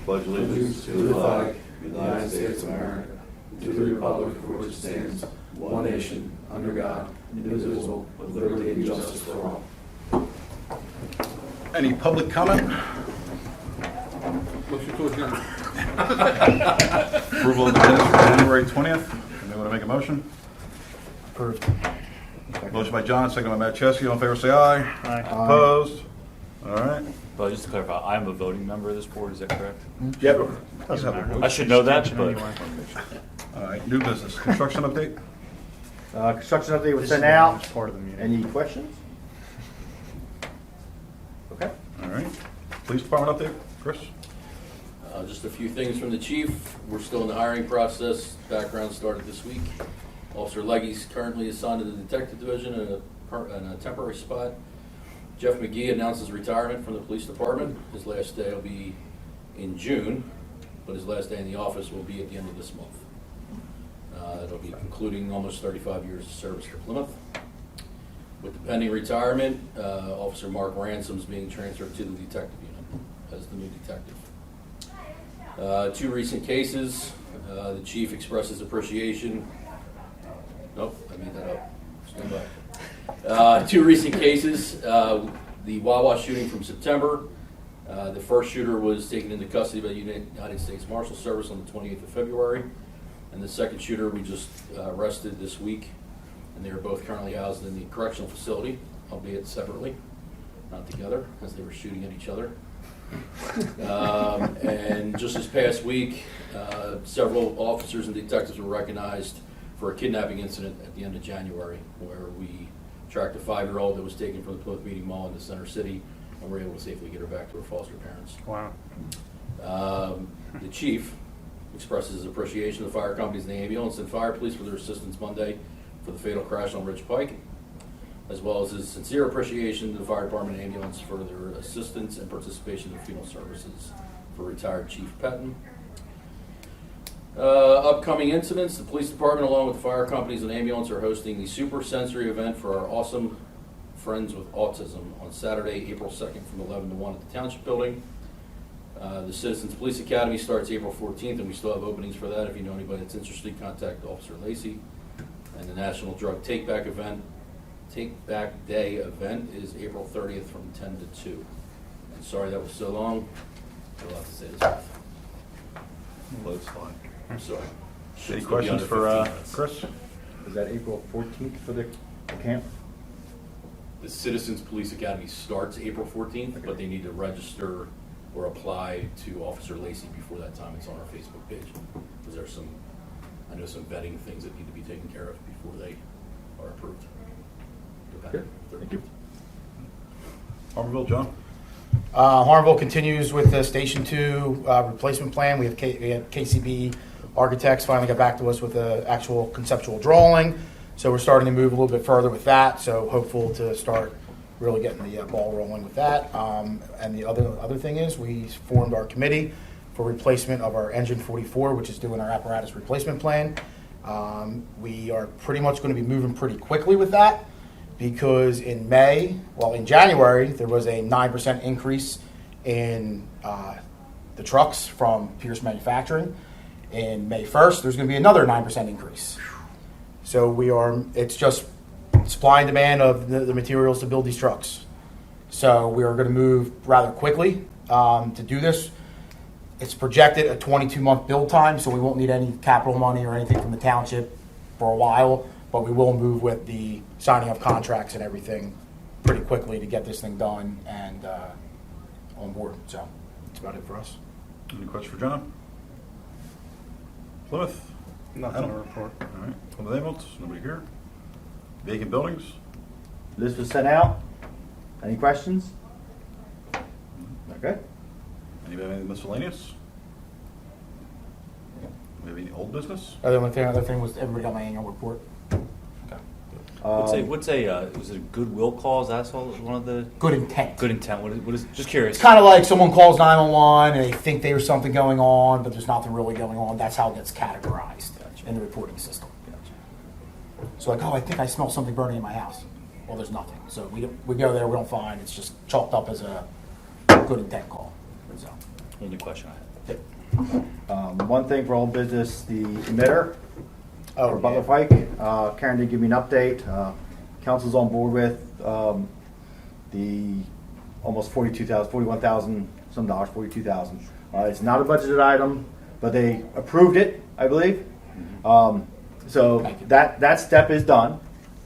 pledge allegiance to the flag of the United States of America, to the republic for which it stands, one nation, under God, indivisible, with liberty and justice for all. Any public comment? Motion to adjourn. Approval of the minutes for January 20th. Anyone want to make a motion? Approved. Motion by John, second by Matt Chesky. All in favor, say aye. Aye. Opposed? All right. But just to clarify, I'm a voting member of this board, is that correct? Yep. Doesn't matter. I should know that, but All right, new business. Construction update? Construction update was sent out. Part of the meeting. Any questions? Okay. All right. Police department update? Chris? Just a few things from the chief. We're still in the hiring process. Background started this week. Officer Leggy's currently assigned to the detective division in a temporary spot. Jeff McGee announces retirement from the police department. His last day will be in June, but his last day in the office will be at the end of this month. It'll be concluding almost 35 years of service for Plymouth. With the pending retirement, Officer Mark Ransom's being transferred to the detective unit as the new detective. Two recent cases. The chief expresses appreciation. Nope, I made that up. Stand by. Two recent cases. The Wawa shooting from September. The first shooter was taken into custody by the United States Marshal Service on the 28th of February. And the second shooter we just arrested this week. And they are both currently housed in the correctional facility, albeit separately, not together, as they were shooting at each other. And just this past week, several officers and detectives were recognized for a kidnapping incident at the end of January, where we tracked a 5-year-old that was taken from the Plymouth Meeting Mall into Center City, and were able to safely get her back to her foster parents. Wow. The chief expresses his appreciation to the fire companies and the ambulance and fire police for their assistance Monday for the fatal crash on Ridge Pike, as well as his sincere appreciation to the fire department and ambulance for their assistance and participation in funeral services for retired Chief Petton. Upcoming incidents: the police department, along with the fire companies and ambulance, are hosting the Super Sensory event for our awesome Friends with Autism on Saturday, April 2nd from 11 to 1 at the Township Building. The Citizens Police Academy starts April 14th, and we still have openings for that. If you know anybody that's interested, contact Officer Lacey. And the National Drug Take Back Day event is April 30th from 10 to 2. And sorry that was so long. I'll have to say this. Well, it's fine. I'm sorry. Any Should be questions under for 15 minutes. Chris? Is that April 14th for the camp? The Citizens Police Academy starts April 14th, but they need to register or apply to Officer Lacey before that time. It's on our Facebook page. Because there's some vetting things that need to be taken care of before they are approved. Good. Thank you. Harborville, John? Harborville continues with the Station 2 replacement plan. We have KCB Architects finally got back to us with the actual conceptual drawing. So we're starting to move a little bit further with that. So hopeful to start really getting the ball rolling with that. And the other thing is we formed our committee for replacement of our Engine 44, which is doing our apparatus replacement plan. We are pretty much going to be moving pretty quickly with that because in January, there was a 9% increase in the trucks from Pierce Manufacturing. In May 1st, there's going to be another 9% increase. So it's just supply and demand of the materials to build these trucks. So we are going to move rather quickly to do this. It's projected a 22-month build time, so we won't need any capital money or anything from the township for a while, but we will move with the signing of contracts and everything pretty quickly to get this thing done and on board. So that's about it for us. Any questions for John? Plymouth? Nothing to report. All right. Plymouth ambulance? Nobody here. Vacant buildings? List was sent out. Any questions? Okay. Anybody have anything miscellaneous? We have any old business? Other thing was everybody got my annual report. was it a goodwill cause? That's all one of the Good intent. good intent. What is just curious. It's kind of like someone calls 911 and they think there's something going on, but there's nothing really going on. That's how it gets categorized in the reporting system. So like, oh, I think I smell something burning in my house. Well, there's nothing. So we go there, we don't find. It's just chalked up as a good intent call. So. Only question I had. One thing for old business, the emitter Oh, for Butler yeah. Pike. Karen did give me an update. Council's on board with the almost 41,000 some dollars, 42,000. It's not a budgeted item, but they approved it, I believe. So Thank you. that step is done.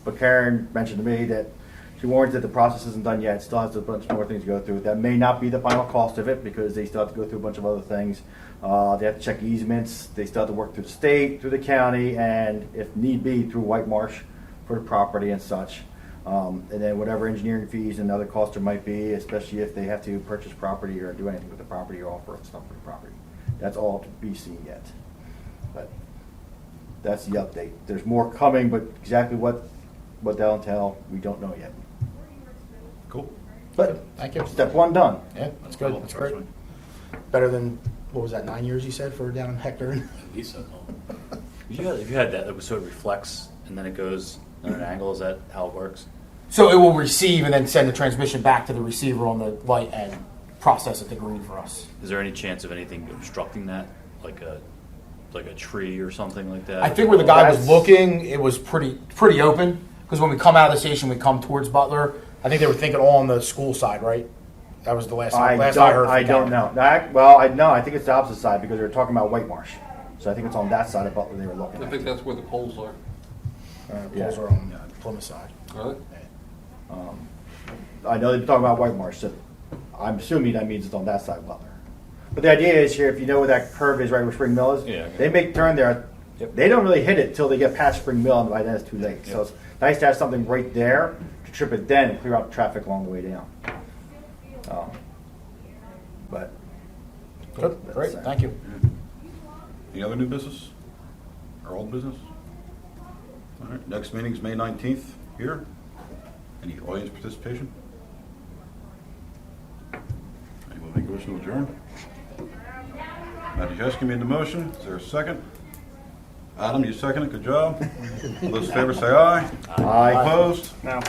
But Karen mentioned to me that she warns that the process isn't done yet. It still has a bunch more things to go through. That may not be the final cost of it because they still have to go through a bunch of other things. They have to check easements. They still have to work through the state, through the county, and if need be, through White Marsh for the property and such. And then whatever engineering fees and other costs there might be, especially if they have to purchase property or do anything with the property or offer stuff for the property. That's all to be seen yet. But that's the update. There's more coming, but exactly what that'll entail, we don't know yet. Cool. But Thank you. step one done. Yeah, that's good. That's great. Better than, what was that, 9 years you said for down in Hector? At least I know. If you had that, so it reflects and then it goes at an angle, is that how it works? So it will receive and then send the transmission back to the receiver on the light and process at the green for us. Is there any chance of anything obstructing that, like a tree or something like that? I think where the guy was That's- looking, it was pretty open. Because when we come out of the station, we come towards Butler. I think they were thinking all on the school side, right? That was the last I heard. I from don't Karen. know. I think it's the opposite side because they were talking about White Marsh. So I think it's on that side of Butler they were looking I at. think that's where the poles are. Poles are on Plymouth side. Are they? I know they're talking about White Marsh, so I'm assuming that means it's on that side of Butler. But the idea is here, if you know where that curve is right where Spring Mill is, Yeah, okay. they make turn there. Yep. They don't really hit it till they get past Spring Mill, and by then it's too late. So it's nice to have something right there to trip it then and clear out traffic along the way down. But Good, great, That's, thank you. Any other new business or old business? All right, next meeting's May 19th here. Any audience participation? Anyone make a motion to adjourn? Matt made the motion. Is there a second? Adam, you second it. Good job. All those in favor say aye. Aye. Opposed? Now.